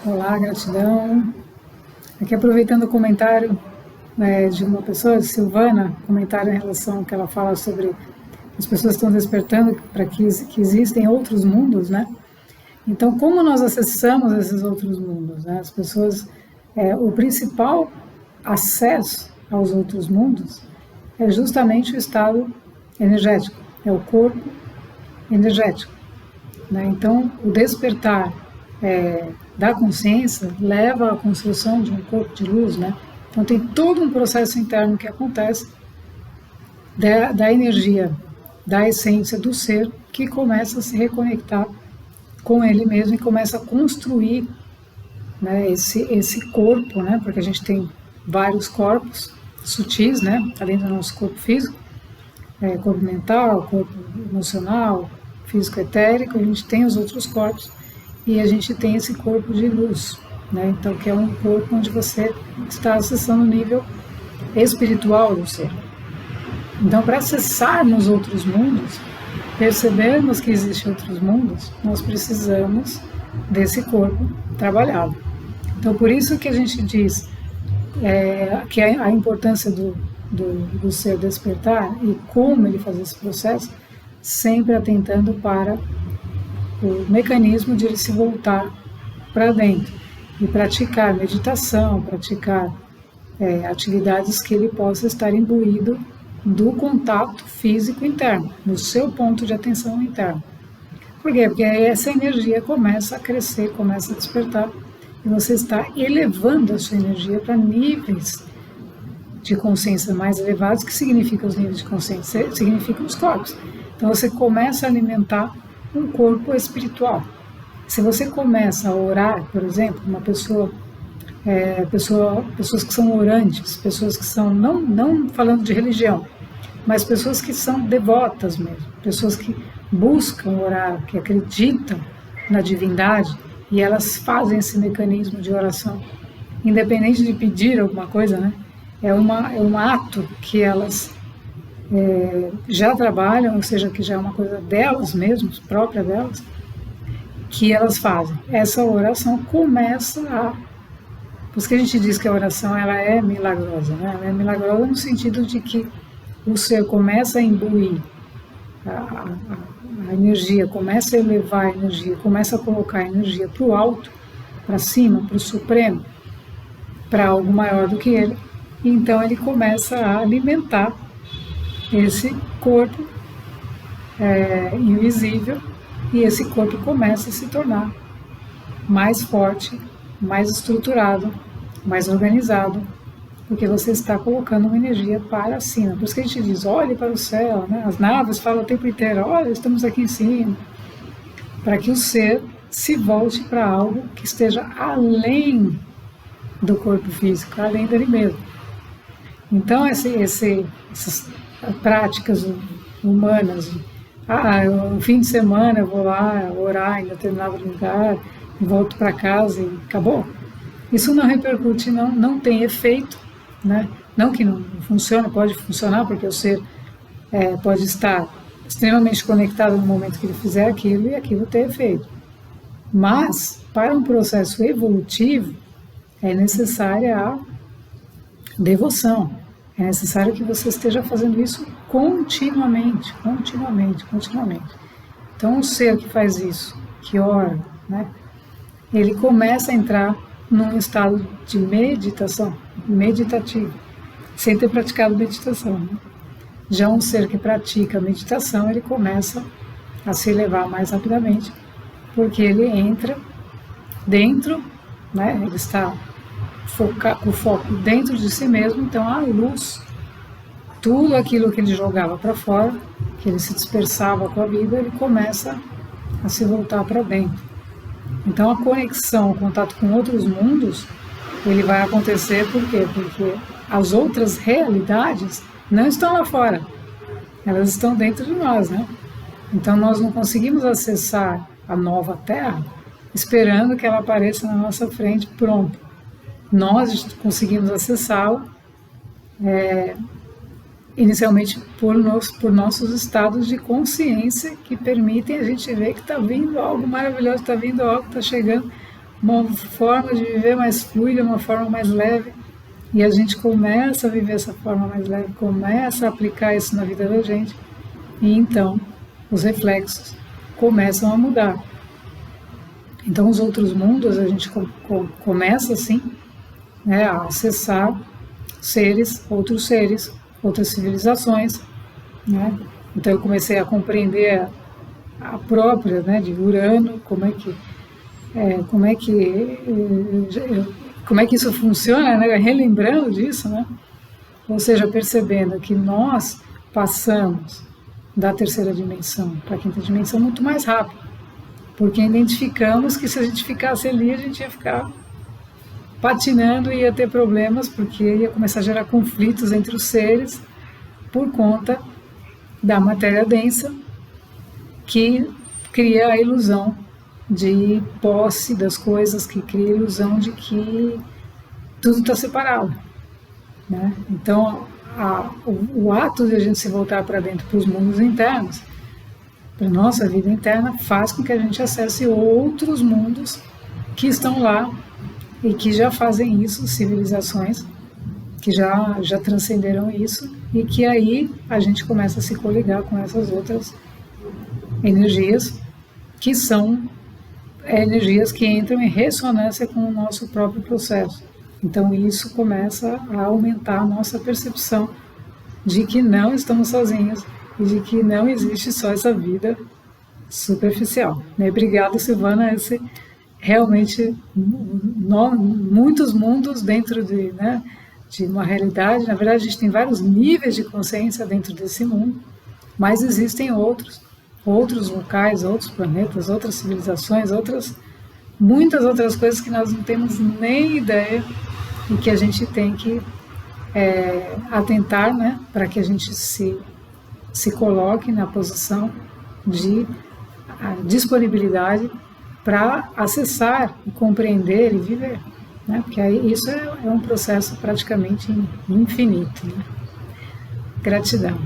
Olá, gratidão. Aqui aproveitando o comentário de uma pessoa, Silvana, comentário em relação ao que ela fala sobre as pessoas estão despertando para que existem outros mundos, né? Então, como nós acessamos esses outros mundos, né? As pessoas, o principal acesso aos outros mundos é justamente o estado energético, é o corpo energético, né? Então, o despertar da consciência leva à construção de um corpo de luz, né? Então tem todo um processo interno que acontece da energia, da essência do ser, que começa a se reconectar com ele mesmo e começa a construir, né, esse corpo, né? Porque a gente tem vários corpos sutis, né? Além do nosso corpo físico, corpo mental, corpo emocional, físico etérico, a gente tem os outros corpos. E a gente tem esse corpo de luz, né? Então, que é um corpo onde você está acessando o nível espiritual do ser. Então, para acessarmos outros mundos, percebermos que existem outros mundos, nós precisamos desse corpo trabalhado. Então, por isso que a gente diz que a importância do ser despertar e como ele faz esse processo, sempre atentando para o mecanismo de ele se voltar para dentro e praticar meditação, praticar atividades que ele possa estar imbuído do contato físico interno, no seu ponto de atenção interno. Por quê? Porque aí essa energia começa a crescer, começa a despertar e você está elevando a sua energia para níveis de consciência mais elevados. Que significa os níveis de consciência? Significam os corpos. Então você começa a alimentar um corpo espiritual. Se você começa a orar, por exemplo, uma pessoas que são orantes, pessoas que são, não falando de religião, mas pessoas que são devotas mesmo, pessoas que buscam orar, que acreditam na divindade, e elas fazem esse mecanismo de oração, independente de pedir alguma coisa, né? É um ato que elas já trabalham, ou seja, que já é uma coisa delas mesmas, própria delas, que elas fazem. Essa oração começa a... Por isso que a gente diz que a oração ela é milagrosa, né? Ela é milagrosa no sentido de que o ser começa a imbuir a energia, começa a elevar a energia, começa a colocar a energia para o alto, para cima, para o supremo, para algo maior do que ele, e então ele começa a alimentar esse corpo invisível, e esse corpo começa a se tornar mais forte, mais estruturado, mais organizado, porque você está colocando uma energia para cima. Por isso que a gente diz, olhe para o céu, né? As naves falam o tempo inteiro, olha, estamos aqui em cima, para que o ser se volte para algo que esteja além do corpo físico, além dele mesmo. Então, essas práticas humanas, no fim de semana eu vou lá orar em determinado lugar, volto para casa e acabou. Isso não repercute, não tem efeito, né? Não que não funcione, pode funcionar, porque o ser pode estar extremamente conectado no momento que ele fizer aquilo e aquilo ter efeito. Mas, para um processo evolutivo, é necessária a devoção. É necessário que você esteja fazendo isso continuamente. Então, o ser que faz isso, que ora, né, ele começa a entrar num estado de meditação, meditativo, sem ter praticado meditação, né? Já um ser que pratica meditação, ele começa a se elevar mais rapidamente, porque ele entra dentro, né, ele está com o foco dentro de si mesmo, então a luz, tudo aquilo que ele jogava para fora, que ele se dispersava com a vida, ele começa a se voltar para dentro. Então a conexão, o contato com outros mundos, ele vai acontecer por quê? Porque as outras realidades não estão lá fora, elas estão dentro de nós, né? Então nós não conseguimos acessar a nova Terra esperando que ela apareça na nossa frente pronto. Nós conseguimos acessá-la inicialmente por nossos estados de consciência que permitem a gente ver que está vindo algo maravilhoso, está vindo algo, está chegando, uma forma de viver mais fluida, uma forma mais leve, e a gente começa a viver essa forma mais leve, começa a aplicar isso na vida da gente, e então os reflexos começam a mudar. Então os outros mundos a gente começa assim, né, a acessar outros seres, outras civilizações, né? Então eu comecei a compreender a própria, né, de Urano, como é que isso funciona, né? Relembrando disso, né? Ou seja, percebendo que nós passamos da terceira dimensão para a quinta dimensão muito mais rápido, porque identificamos que se a gente ficasse ali, a gente ia ficar patinando e ia ter problemas, porque ia começar a gerar conflitos entre os seres por conta da matéria densa, que cria a ilusão de posse das coisas, que cria a ilusão de que tudo está separado, né? Então, o ato de a gente se voltar para dentro, para os mundos internos, para a nossa vida interna, faz com que a gente acesse outros mundos que estão lá e que já fazem isso, civilizações que já transcenderam isso, e que aí a gente começa a se coligar com essas outras energias, que são energias que entram em ressonância com o nosso próprio processo. Então isso começa a aumentar a nossa percepção de que não estamos sozinhos e de que não existe só essa vida superficial. Obrigada, Silvana. Esse realmente muitos mundos dentro de uma realidade. Na verdade, a gente tem vários níveis de consciência dentro desse mundo, mas existem outros locais, outros planetas, outras civilizações, muitas outras coisas que nós não temos nem ideia e que a gente tem que atentar, né, para que a gente se coloque na posição de disponibilidade para acessar, compreender e viver, né? Porque aí isso é um processo praticamente infinito, né? Gratidão.